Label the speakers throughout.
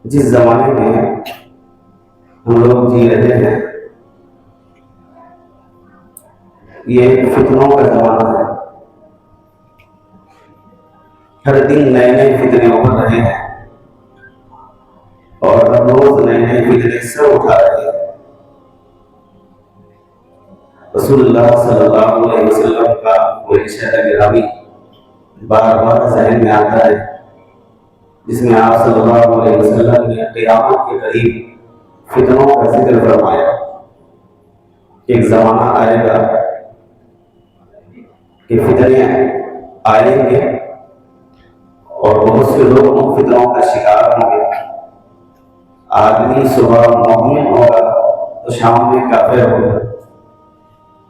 Speaker 1: جس زمانے میں ہم لوگ جی رہے ہیں یہ فتنوں کا زمانہ ہے. ہر دن نئے نئے فتنے ابھر رہے ہیں اور ہر روز نئے نئے فتنے سر اٹھا رہے ہیں. رسول اللہ صلی اللہ علیہ وسلم کا وہ ارشاد گرامی بار بار ذہن میں آتا ہے، جس میں آپ صلی اللہ علیہ وسلم نے قیامت کے قریب فتنوں کا ذکر فرمایا. ایک زمانہ آئے گا کہ فتنے آئیں گے اور بہت سے لوگ ان فتنوں کا شکار ہوں گے. آدمی صبح مومن ہوگا تو شام میں کافر ہوگا،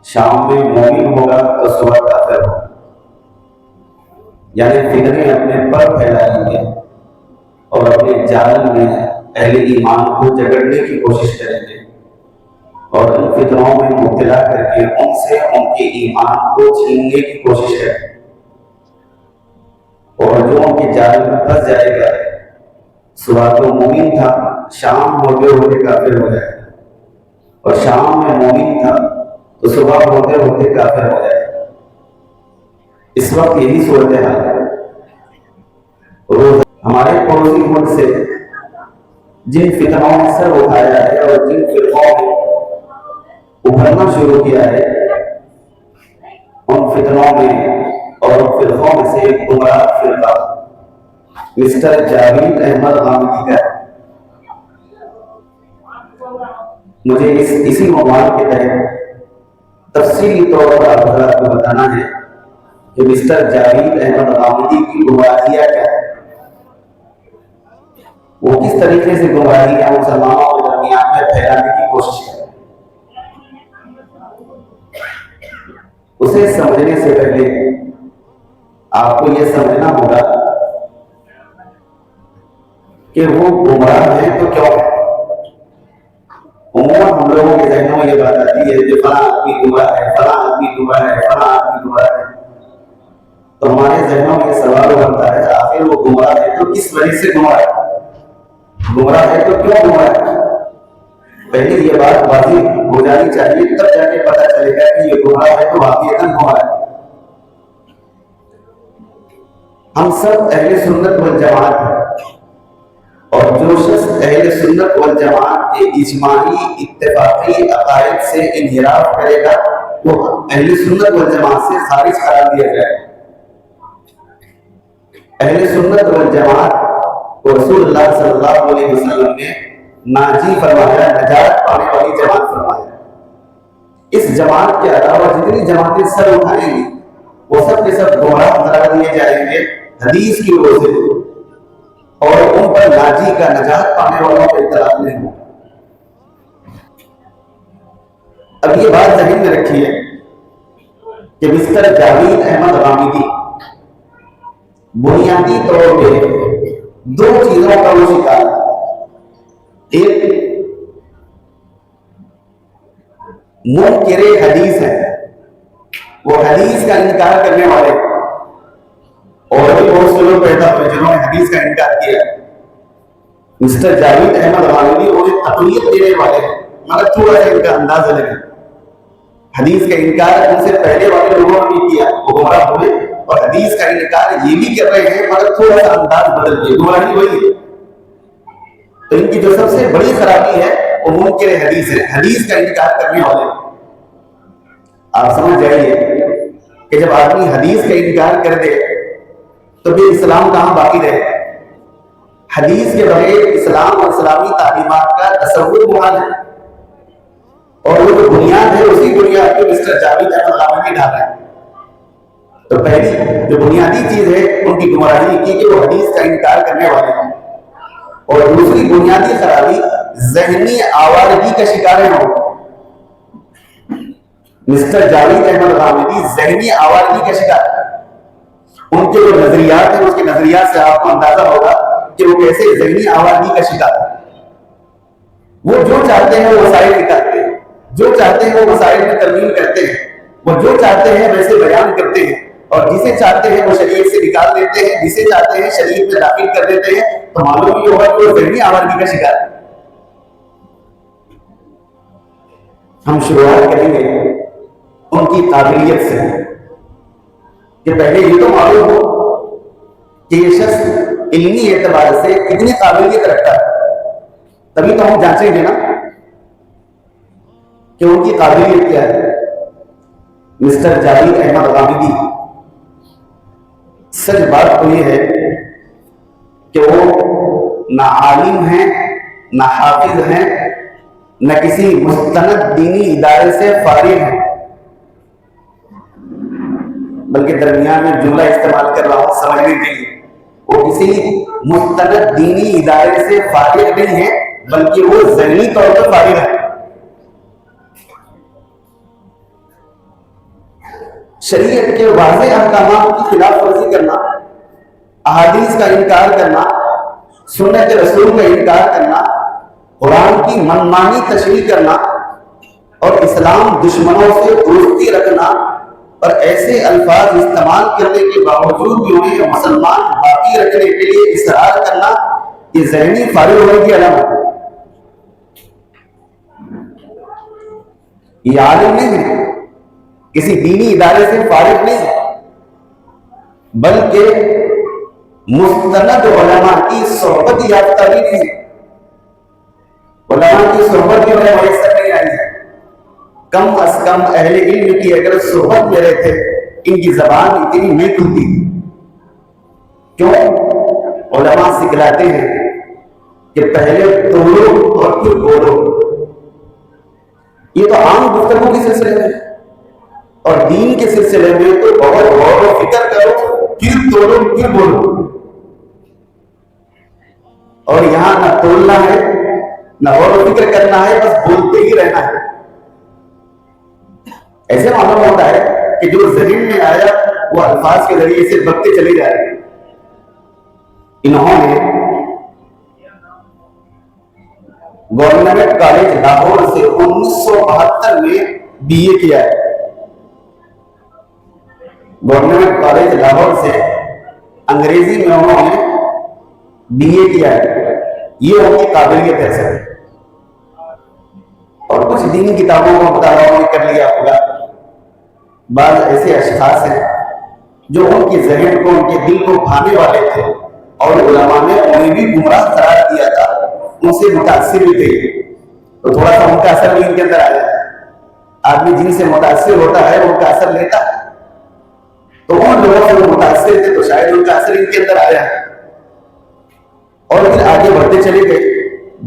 Speaker 1: شام میں مومن ہوگا تو صبح کافر ہوگا. یعنی فتنے اپنے پر پھیلائیں گے اور اپنے جال میں اہل ایمان کو جگڑنے کی کوشش کریں گے اور ان فتنوں میں مبتلا کر کے ان سے ان کے ایمان کو چھیننے کی کوشش کریں گے. اور جو ان کے جال میں پھنس جائے گا، صبح تو مومن تھا، شام ہوتے ہوتے کافر ہو جائے گا، اور شام میں مومن تھا تو صبح ہوتے ہوتے کافر ہو جائے گا. اس وقت یہی صورتحال ہے. روز ہمارے پڑوسی ملک سے جن فتنوں نے سر اٹھایا ہے اور جن فرقوں نے ابھرنا شروع کیا ہے، ان فتنوں میں اور فرقوں میں سے ایک گمراہ فرقہ مسٹر جاوید احمد غامدی کا ہے. مجھے اسی عنوان کے تحت تفصیلی طور پر آپ حضرات کو بتانا ہے کہ مسٹر جاوید احمد غامدی کی گمراہیاں کیا ہے، وہ کس طریقے سے گمراہیاں مسلمانوں کے درمیان میں پھیلانے کی کوشش کرے. اسے سمجھنے سے پہلے آپ کو یہ سمجھنا ہوگا کہ وہ گمراہ ہیں تو کیوں ہے. عموماً ہم لوگوں کے ذہنوں میں یہ بات آتی ہے کہ فلاں آدمی گمراہ ہے، فلاں آدمی گمراہ ہے، فلاں آدمی گمراہ ہے. تو ہمارے ذہنوں میں یہ سوال بنتا ہے آخر وہ گمراہ ہے تو کس وجہ سے گمراہ ہے، گمراہ ہے تو کیوں گمراہ ہے. پہلے یہ بات واضح ہو جانی چاہیے، تب جا کے پتہ چلے گا کہ یہ گمراہ ہے تو واقعتاً گمراہ ہے. ہم سب اہل سنت والجماعت ہیں، اور جو شخص اہل سنت والجماعت کے اجماعی اتفاقی عقائد سے انحراف کرے گا وہ اہل سنت والجماعت سے خارج قرار دیا جائے گا. اہل سنت والجماعت کو رسول اللہ صلی اللہ علیہ وسلم نے ناجی فرمایا، نجات پانے والی جماعت فرمایا. اس جماعت کے علاوہ جتنی جماعتیں سر اٹھائیں گی وہ سب کے سب گمراہ قرار دیے جائیں گے حدیث کی وجہ سے، اور ان پر ناجی کا نجات پانے والوں کا اطلاق نہیں ہوگا. اب یہ بات ذہن میں رکھیے کہ مسٹر جاوید احمد غامدی بنیادی طور پہ دو چیزوں کا وہ شکار ہے. ایک منکر حدیث ہے، وہ حدیث کا انکار کرنے والے، اور بھی بہت سے لوگ پیدا ہوئے جنہوں نے حدیث کا انکار کیا. مسٹر جاوید احمد غامدی انہیں تقویت دینے والے ہیں، مگر تھوڑا سا ان کا انداز الگ ہے. حدیث کا انکار ان سے پہلے والے لوگوں نے بھی کیا، وہ گمراہ ہوئے، اور حدیث کا انکار یہ بھی کر رہے ہیں مگر تھوڑا سا انداز بدل گیا، گمراہی وہی ہے. تو ان کی جو سب سے بڑی خرابی ہے وہ منکر حدیث ہے، حدیث کا انکار کرنے والے. آپ سمجھ جائیے کہ جب آدمی حدیث کا انکار کر دے تو پھر اسلام کہاں باقی رہے. حدیث کے بغیر اسلام اور اسلامی تعلیمات کا تصور محال ہے، اور وہ جو بنیاد ہے اسی بنیاد پہ مسٹر جاوید احمد غامدی ڈال رہے ہیں. تو پہلی جو بنیادی چیز ہے ان کی گمراہی کی کہ وہ حدیث کا انکار کرنے والے ہیں، اور دوسری بنیادی خرابی ذہنی آوارگی کا شکار ہے. مسٹر جاوید احمد غامدی ذہنی آوارگی کا شکار ہے. ان کے جو نظریات ہیں اس کے نظریات سے آپ کو اندازہ ہوگا کہ وہ کیسے ذہنی آوارگی کا شکار ہے. وہ جو چاہتے ہیں وہ مسائل نکالتے ہیں، جو چاہتے ہیں وہ مسائل میں ترمیم کرتے ہیں، وہ جو چاہتے ہیں ویسے بیان کرتے ہیں، اور جسے چاہتے ہیں وہ شریعت سے نکال دیتے ہیں، جسے چاہتے ہیں شریعت میں داخل کر دیتے ہیں، تو معلوم یہ ہوگا کہ وہ ذہنی آوارگی کا شکار ہے۔ ہم شروعات کریں گے ان کی قابلیت سے کہ پہلے یہ تو معلوم ہو کہ یہ شخص علمی اعتبار سے کتنی قابلیت رکھتا ہے، تبھی تو ہم جانچیں گے نا کہ ان کی قابلیت کیا ہے۔ مسٹر جاوید احمد غامدی، سچ بات تو یہ ہے کہ وہ نہ عالم ہیں، نہ حافظ ہیں، نہ کسی مستند دینی ادارے سے فارغ ہیں، بلکہ درمیان میں جملہ استعمال کر رہا ہوں سمجھنے کے لیے، وہ کسی مستند دینی ادارے سے فارغ نہیں ہے، بلکہ وہ ذہنی طور پر فارغ ہے۔ شریعت کے واضح احکامات کی خلاف ورزی کرنا، احادیث کا انکار کرنا، سنت رسول کا انکار کرنا، قرآن کی منمانی تشریح کرنا اور اسلام دشمنوں سے دوستی رکھنا اور ایسے الفاظ استعمال کرنے کے باوجود بھی انہیں مسلمان باقی رکھنے کے لیے اصرار کرنا، یہ ذہنی فارغ ہونے کی علامت ہے۔ یہ عالم نہیں ہے، کسی دینی ادارے سے فارغ نہیں ہے، بلکہ مستند علماء کی صحبت یافتہ بھی نہیں ہے، علماء کی صحبت بھی انہیں میسر نہیں آئی ہے۔ کم از کم اہل علم کی اگر صحبت میں رہتے ان کی زبان اتنی نہیں کھلتی۔ کیوں؟ علماء سکھلاتے ہیں کہ پہلے توڑو اور پھر بولو۔ یہ تو عام گفتگو کے سلسلے میں، اور دین کے سلسلے میں تو بہت غور و فکر کرو، پھر توڑو پھر بولو۔ اور یہاں نہ تولنا ہے، نہ غور و فکر کرنا ہے، بس بولتے ہی رہنا ہے۔ ایسے معلوم ہوتا ہے کہ جو ذہن میں آیا وہ الفاظ کے ذریعے سے بکتے چلے جا رہے ہیں۔ انہوں نے گورنمنٹ کالج لاہور سے 1972 میں بی اے کیا ہے۔ گورنمنٹ کالج لاہور سے انگریزی میں انہوں نے بی اے کیا ہے، یہ ان کی قابلیت ہے سر۔ اور کچھ دینی کتابوں کو مطالعہ کر لیا ہوگا۔ بعض ایسے اشخاص ہیں جو ان کے ذہن کو، ان کے دل کو بھانے والے تھے، اور علماء نے انہیں بھی گمراہ قرار دیا تھا، ان سے متاثر بھی تھے، تو تھوڑا سا ان کا اثر بھی ان کے اندر آیا۔ آدمی جن سے متاثر ہوتا ہے ان کا اثر لیتا ہے، تو ان لوگوں سے متاثر تھے تو شاید ان کا اثر ان کے اندر آیا ہے، اور پھر آگے بڑھتے چلے گئے۔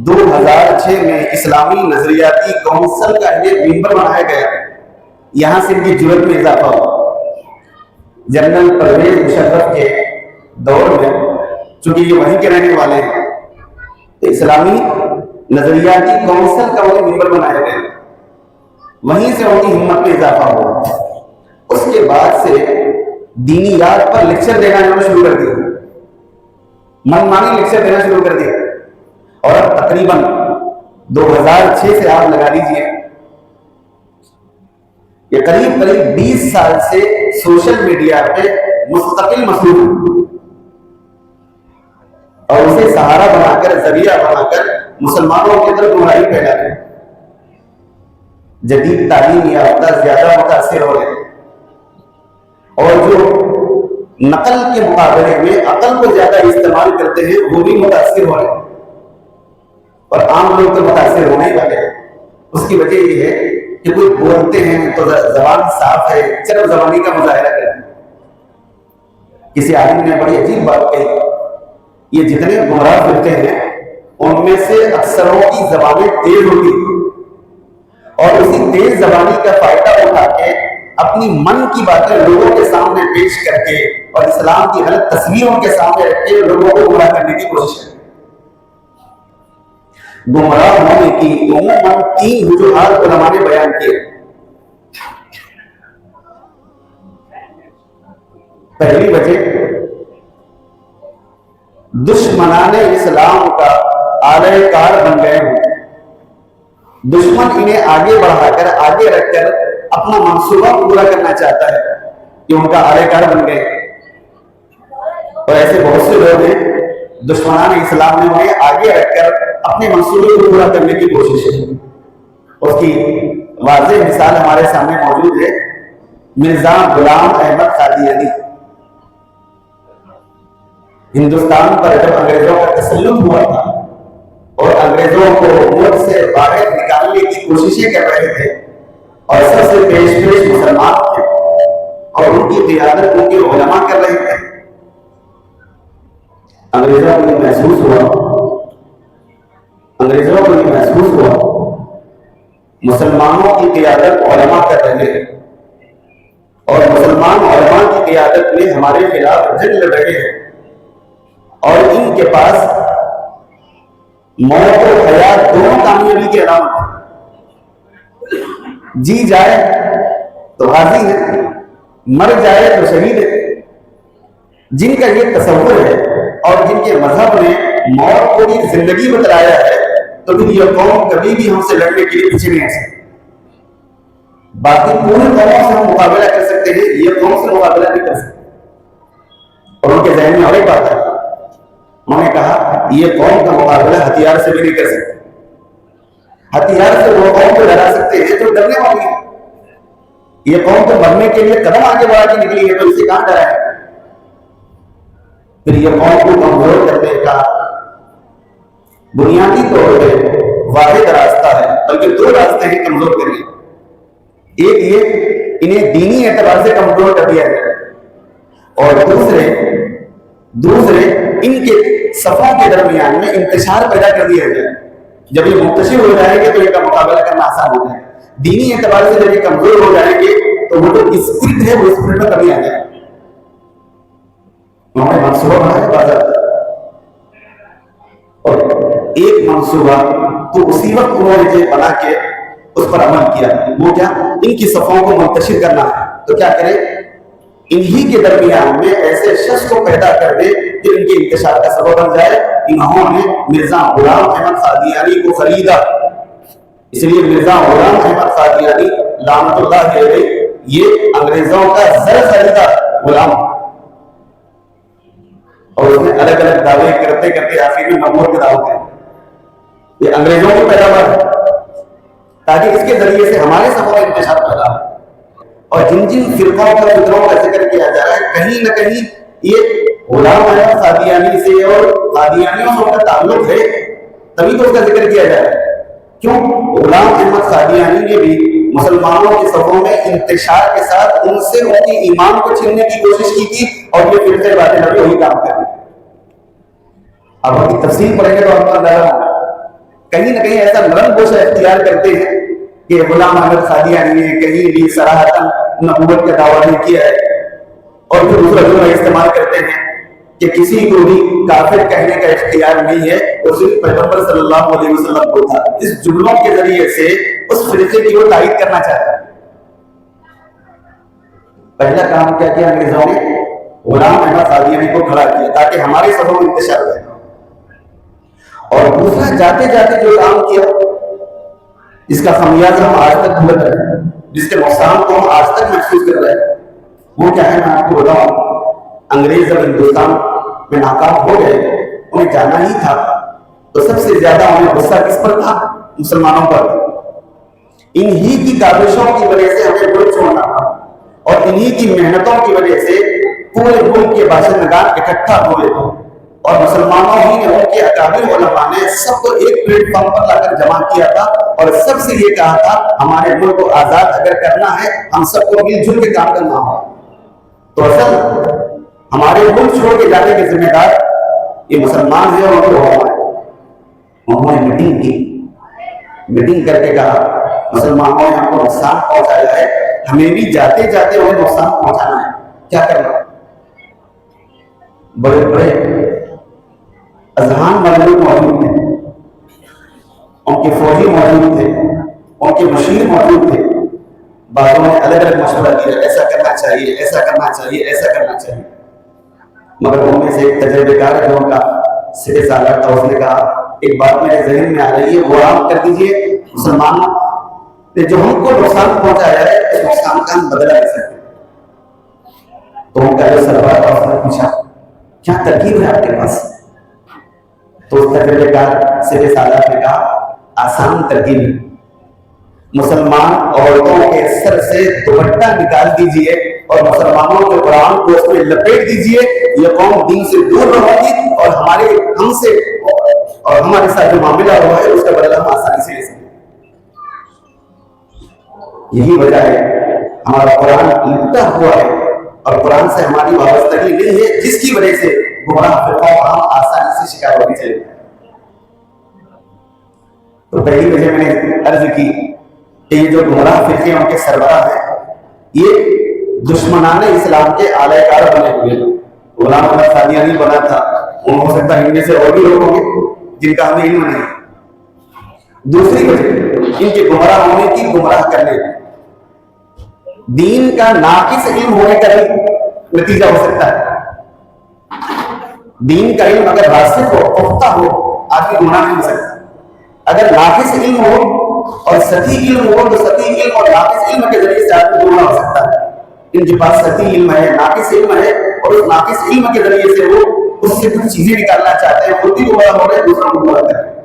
Speaker 1: 2006 میں اسلامی نظریاتی کونسل کا انہیں ممبر بنایا گیا، یہاں سے ان کی جرات میں اضافہ ہوا۔ جنرل پرویز مشرف کے دور میں، چونکہ یہ وہیں کے رہنے والے ہیں، تو اسلامی نظریاتی کونسل کا انہیں ممبر بنایا گیا، وہیں سے ان کی ہمت میں اضافہ ہوا۔ اس کے بعد سے دینیات پر لیکچر دینا انہوں نے شروع کر دیا، منمانی لیکچر دینا شروع کر دیا، اور تقریباً 2006 سے آپ لگا لیجئے، یہ قریب 20 سال سے سوشل میڈیا پہ مستقل مصروف، اور اسے سہارا بنا کر، ذریعہ بنا کر مسلمانوں کے اندر گمراہی پھیلا رہے ہیں۔ جدید تعلیم یافتہ زیادہ متاثر ہو رہے ہیں، اور جو نقل کے مقابلے میں عقل کو زیادہ استعمال کرتے ہیں وہ بھی متاثر ہو رہے ہیں، اور عام لوگ تو متاثر ہونے والے ہیں۔ اس کی وجہ یہ ہے کہ کوئی بولتے ہیں تو زبان صاف ہے، چرب زبانی کا مظاہرہ کرتے ہیں۔ کسی عالم نے بڑی عجیب بات کہی، یہ جتنے گمراہ فرقے ہیں ان میں سے اکثروں کی زبانیں تیز ہوتی ہیں، اور اسی تیز زبانی کا فائدہ اٹھا کے اپنی من کی باتیں لوگوں کے سامنے پیش کر کے اور اسلام کی غلط تصویروں کے سامنے رکھ کے لوگوں کو گمراہ کرنے کی کوشش کرتے ہیں۔ گمراہ ہونے کی عموماً 3 وجوہات علماء نے بیان کیے۔ پہلی وجہ، دشمنان اسلام کا آلہ کار بن گئے ہوں، دشمن انہیں آگے بڑھا کر، آگے رکھ کر اپنا منصوبہ پورا کرنا چاہتا ہے، کہ ان کا آلے کار بن گئے. اور ایسے بہت سے لوگ ہیں دشمنان اسلام نے انہیں آگے رکھ کر اپنے منصوبے کو پورا کرنے کی کوشش ہے. اس کی واضح مثال ہمارے سامنے موجود ہے مرزا غلام احمد قادیانی. ہندوستان پر جب انگریزوں کا تسلط ہوا تھا اور انگریزوں کو ملک سے باہر نکالنے کی کوششیں کر رہے تھے اور سب سے پیش مسلمان تھے اور ان کی قیادت ان کے علماء کر رہے تھے. انگریزوں کو یہ محسوس ہوا مسلمانوں کی قیادت علماء کر رہے ہیں اور مسلمان علماء کی قیادت میں ہمارے خلاف جنگ لڑ رہے ہیں اور ان کے پاس موت اور حیات دونوں کامیابی کے علامت ہیں. جی جائے تو غازی ہے, مر جائے تو شہید ہے. جن کا یہ تصور ہے اور جن کے مذہب نے موت کو بھی زندگی بتلایا ہے تو پھر یہ قوم کبھی بھی ہم سے لڑنے کے لیے پیچھے نہیں آ سکتی. باقی پوری قوموں سے ہم مقابلہ کر سکتے ہیں, یہ قوم سے مقابلہ نہیں کر سکتے. اور ان کے ذہن میں اور ایک بات ہے, انہوں نے کہا یہ قوم کا مقابلہ ہتھیار سے بھی نہیں کر سکتے. ہتھیار سے وہ قوم کو ڈرا سکتے ہیں جو ڈرنے والی ہے. یہ قوم تو مرنے کے لیے قدم آگے بڑھا کے نکلی ہے تو اسے کہاں ڈرا ہے. پھر یہ قوم کو کمزور کرنے کا بنیادی طور پہ واحد راستہ ہے, بلکہ دو راستے ہیں کمزور کرنے. ایک یہ انہیں دینی اعتبار سے کمزور کر دیا جائے اور دوسرے ان کے صفوں کے درمیان میں انتشار پیدا کر دیا جائے. جب یہ منتشر ہو جائیں گے تو ان کا مقابلہ کرنا آسان ہو جائے. دینی اعتبار سے جب یہ کمزور ہو جائیں گے تو وہ جو اسپرٹ ہے وہ اسپرٹ میں کمی آ جائے. انہوں نے منصوبہ بنایا بازار اور ایک منصوبہ تو اسی وقت انہوں نے بنا کے اس پر عمل کیا. وہ کیا, ان کی صفوں کو منتشر کرنا ہے. تو کیا کرے, انہی کے درمیان میں ایسے شخص کو پیدا کر دے جو ان کے انتشار کا سبب بن جائے. انہوں نے مرزا غلام احمد قادیانی کو خریدا. اس لیے مرزا غلام احمد قادیانی لعنت اللہ علیہ یہ انگریزوں کا زر خریدا غلام, اور اس نے الگ الگ دعوے کرتے کرتے آخر میں نبوت کا دعویٰ کیا. یہ انگریزوں کی پیداوار ہے تاکہ اس کے ذریعے سے ہمارے صفوں کا انتشار پیدا ہو. اور جن فرقوں کا فطروں کا ذکر کیا جا رہا ہے کہیں نہ کہیں یہ غلام احمد قادیانی سے اور قادیانیوں سے ان کا تعلق ہے, تبھی تو اس کا ذکر کیا جا رہا ہے. کیوں, غلام احمد قادیانی نے بھی مسلمانوں کے صفوں میں انتشار کے ساتھ ان سے ان کے ایمان کو چھیننے کی کوشش کی تھی اور یہ فرقے باتیں نبی وہی کام کر رہے. اب ان کی تفصیل پڑھیں گے تو آپ کو اندازہ ہوگا. کہیں نہ کہیں ایسا نرم گوشہ اختیار کرتے ہیں کہ غلام احمد قادیانی نے کہیں بھی صراحتاً نبوت کا دعویٰ نہیں کیا ہے, اور پھر دوسرا جملہ استعمال کرتے ہیں کہ کسی کو بھی کافر کہنے کا اختیار نہیں ہے, اور صرف پیغمبر صلی اللہ علیہ وسلم کو تھا. اس جملوں کے ذریعے سے اس فرقے کی وہ تائید کرنا چاہتا ہے. پہلا کام کیا کیا انگریزوں نے, غلام احمد قادیانی کو کھڑا کیا تاکہ ہمارے صفوں میں انتشار ہو. اور دوسرا جاتے جاتے جو کام کیا جس کا خمیازہ ہم آج تک بھگت رہے ہیں, جس کے نقصان کو ہم آج تک محسوس کر رہے ہیں, وہ کیا ہے میں آپ کو بتاؤں. انگریز جب ہندوستان میں ناکام ہو گئے, انہیں جانا ہی تھا, تو سب سے زیادہ انہیں غصہ کس پر تھا, مسلمانوں پر. انہی کی کاوشوں کی وجہ سے ہمیں ملک چھوڑنا تھا, اور انہی کی محنتوں کی وجہ سے پورے ملک کے باشندگان اکٹھا ہوئے تھے, اور مسلمانوں ہی نے ان کے اکابر علماء نے سب کو ایک پلیٹ فارم پر لا کر جمع کیا تھا, اور سب سے یہ کہا تھا ہمارے ملک کو آزاد اگر کرنا ہے ہم سب کو مل جل کے کام کرنا ہو. تو اصل ہمارے ملک چھوڑ کے جانے کے ذمہ دار یہ مسلمان ہیں اور انہوں نے میٹنگ کی. میٹنگ کر کے کہا مسلمانوں نے ہم کو نقصان پہنچایا ہے, ہمیں بھی جاتے جاتے انہیں نقصان پہنچانا ہے, کیا کرنا. بڑے بڑے اذہان موجود تھے, ان کے فوجی موجود تھے, ان کے مشیر موجود تھے. بعضوں نے الگ الگ مشورہ دیا, ایسا کرنا چاہیے, ایسا کرنا چاہیے, ایسا کرنا چاہیے. مگر ان میں سے ایک تجربے کار جو ان کا سرے سالار تھا, اس نے کہا ایک بات میرے ذہن میں آ رہی ہے, وہ عام کر دیجئے مسلمانوں نے جو ہم کو نقصان پہنچایا ہے اس نقصان کا ہم بدلا نہیں سکتے. تو ان کا جو سربراہ تھا اس نے پوچھا کیا ترکیب ہے آپ کے پاس؟ تو اس تجربے کار سر سادات نے کہا آسان ترکیب ہے، مسلمان عورتوں کے سر سے دوپٹہ نکال دیجئے اور مسلمانوں کے قرآن کو اس میں لپیٹ دیجئے، یہ قوم دین سے دور رہے گی اور ہم سے اور ہمارے ساتھ جو معاملہ ہوا ہے اس کا بدلہ ہم آسانی سے لے سکیں۔ یہی وجہ ہے ہمارا قرآن لکھتا ہوا ہے اور قرآن سے ہماری وابستگی نہیں ہے، جس کی وجہ سے گمراہ فرقوں کا ہم آسانی سے شکار ہونے چلے۔ تو پہلی وجہ میں نے عرض کی کہ یہ جو گمراہ فرقے ان کے سربراہ ہیں یہ دشمنان اسلام کے اعلی کار بنے ہوئے ہیں۔ غلام احمد قادیانی بنا تھا، ہو سکتا ہے ان میں سے اور بھی لوگ ہوں گے جن کا ہمیں علم نہیں۔ دوسری وجہ ان کے گمراہ ہونے کی، گمراہ کرنے کی، دین کا ناقص علم ہونے کا بھی نتیجہ ہو سکتا ہے۔ دین کا علم اگر راسخ ہو، پختہ ہو، آدمی گمراہ نہیں ہو سکتا۔ اگر ناقص علم ہو اور صحیح علم ہو تو صحیح علم اور ناقص علم کے ذریعے سے آدمی گمراہ ہو سکتا ہے۔ ان کے پاس صحیح علم ہے، ناقص علم ہے، اور اس ناقص علم کے ذریعے سے وہ اس سے کچھ چیزیں نکالنا چاہتے ہیں، خود بھی گمراہ ہو رہے ہیں، دوسروں کو گمراہ کر رہے ہیں۔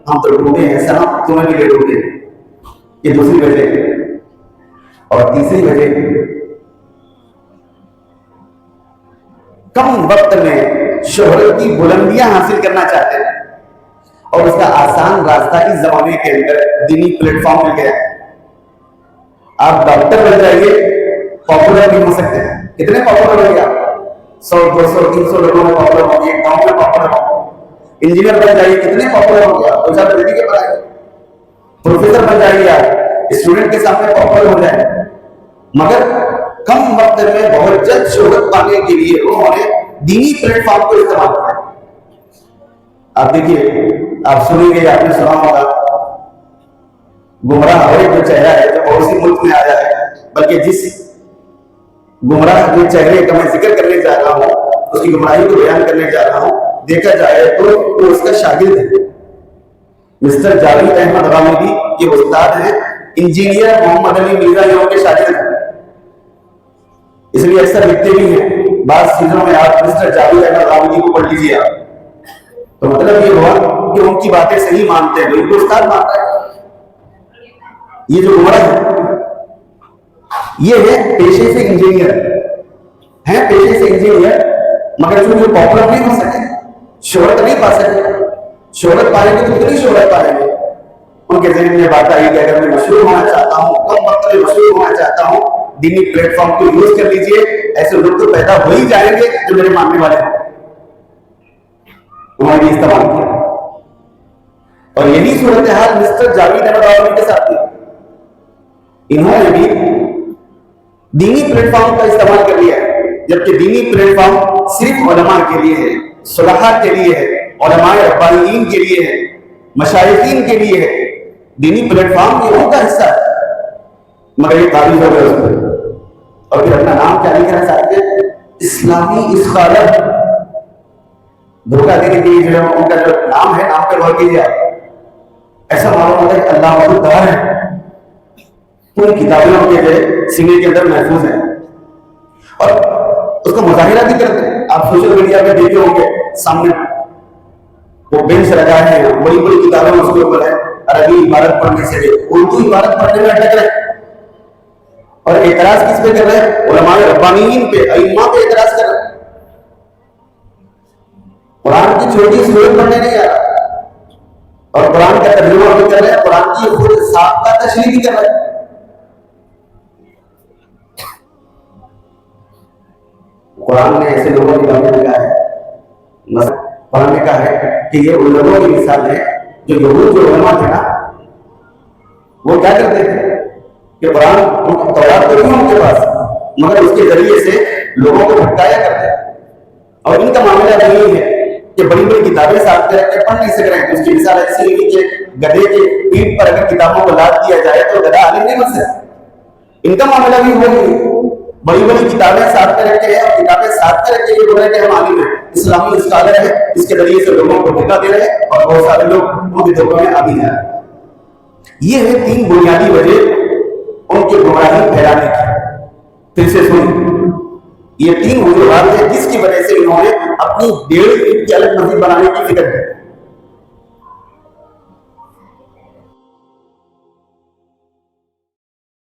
Speaker 1: ہم تو ڈوبے ہیں سلام، تمہیں بھی لے ڈوبے۔ یہ دوسری وجہ ہے۔ اور تیسری وجہ کم وقت میں شہرت کی بلندیاں حاصل کرنا چاہتے ہیں اور اس کا آسان راستہ اس زمانے کے اندر دینی پلیٹ فارم مل گیا ہے۔ آپ ڈاکٹر بن جائیے، پاپولر بھی ہو سکتے ہیں۔ کتنے پاپولر ہو گیا؟ 100 200 300 لوگوں میں پاپولر ہو گیا، ایک گاؤں میں پاپولر ہو۔ انجینئر بن جائیے، کتنے پاپولر ہو گیا؟ 2000 بیٹی کے پڑھائے۔ پروفیسر بن جائیے، آپ اسٹوڈنٹ کے سامنے پاپولر ہو جائے، مگر کم وقت میں بہت جلد شہرت پانے کے لیے انہوں نے دینی پلیٹ فارم کو استعمال کیا۔ آپ دیکھیے، آپ سنیں گے، آپ نے سنا ہوگا، گمراہ اور ایک جو چہرہ ہے جو اور اسی ملک میں آیا ہے، بلکہ جس گمراہ کے چہرے کا میں ذکر کرنے جا رہا ہوں، اس کی گمراہی کو بیان کرنے جا رہا ہوں، دیکھا جائے تو وہ اس کا شاگرد ہے۔ مسٹر جاوید احمد غامدی یہ استاد ہیں، انجینئر محمد علی مرزا یہ ان کے شاگرد ہیں، اس لیے اکثر لکھتے بھی ہیں۔ بعض چیزوں میں آپ مسٹر جاوید احمد غامدی کو پڑھ لیجیے آپ، تو مطلب یہ ہوا کہ ان کی باتیں صحیح مانتے ہیں، ان کو استاد مانتا ہے۔ یہ جو گمراہ ہے یہ ہے پیشے سے انجینئر ہیں، پیشے سے انجینئر، مگر جو پاپولر نہیں ہو سکے، شہرت نہیں پا سکے۔ شہرت پائیں گے تو کتنی شہرت پائیں گے؟ ان کے ذہن میں بات آئی کہ اگر میں مشہور ہونا چاہتا ہوں، کم وقت میں مشہور ہونا چاہتا ہوں، دینی پلیٹ فارم کو یوز کر لیجئے، ایسے لوگ تو پیدا ہو ہی جائیں گے جو میرے ماننے والے ہیں۔ انہوں نے استعمال کیا اور یہی صورتحال مسٹر جاوید احمد غامدی کے ساتھ تھی۔ انہوں نے بھی دینی پلیٹ فارم کا استعمال کر لیا ہے، جبکہ دینی پلیٹ فارم صرف علماء کے لیے ہے، صلحاء کے لیے ہے، علماء ربانیین کے لیے ہے، مشائخین کے لیے ہے۔ دینی پلیٹ فارم یہ ان کا حصہ ہے، مگر یہ قابل ہو گئے اس پر، اور پھر اپنا نام کیا نہیں کرنا چاہتے؟ اسلامی اسکالر۔ دھوکہ دینے کے لیے جو ان کا جو نام ہے، نام پہ غور کیجیے آپ، ایسا معلوم ہوتا ہے کہ اللہ اکبر ہے، پوری کتابیں ان کے جو سینے کے اندر محفوظ ہیں اور اس کا مظاہرہ بھی کرتے ہیں۔ آپ سوشل میڈیا پہ دیکھے ہوں گے، سامنے وہ بینچ لگائے ہیں، بڑی بڑی کتابیں اس کے اوپر ہے، عربی عبارت پڑھنے سے اردو عبارت پڑھنے میں اٹک رہے ہیں، اور اعتراض کس پہ کر رہے ہیں؟ علماء ربانیین پہ، ائمہ پہ اعتراض کر رہے ہیں۔ قرآن کی چھوٹی سورت پڑھنے نہیں آ رہا اور قرآن کا ترجمہ بھی کر رہے ہیں، قرآن کی خود سابقہ تشریح بھی کر رہے ہیں۔ قرآن نے ایسے لوگوں کے بارے میں کہا ہے، قرآن نے کہا ہے کہ یہ ان لوگوں کی مثال ہے جو یہود جو علماء تھے نا، وہ کیا کرتے تھے کہ قرآن تورات تو نہیں ان کے پاس، مگر اس کے ذریعے سے لوگوں کو بھٹکایا کرتے ہیں۔ اور ان کا معاملہ یہی ہے کہ بڑی بڑی کتابیں ساتھ میں رکھ کے پڑھ نہیں سک رہے ہیں۔ اس کی مثال ایسی ہے کہ گدھے کے پیٹھ پر اگر کتابوں کو لاد دیا جائے تو گدھا عالم نہیں بن سکتا۔ ان کا معاملہ بھی وہی، بڑی بڑی کتابیں ساتھ میں رکھے ہیں اور کتابیں ساتھ میں رکھے یہ بول رہے ہیں کہ ہم عالم ہیں، اسلامی اسکالر ہیں، اس کے ذریعے سے لوگوں کو دھوکہ دے رہے ہیں اور بہت سارے لوگ ان کے دھوکے میں عادی ہیں۔ یہ ہے تین بنیادی وجہ ان کے گمراہی پھیلانے کی۔ پھر سے سنیں، یہ 3 وجوہات ہیں جس کی وجہ سے انہوں نے اپنی 1.5 فٹ کی الگ مسجد بنانے کی فکر کی.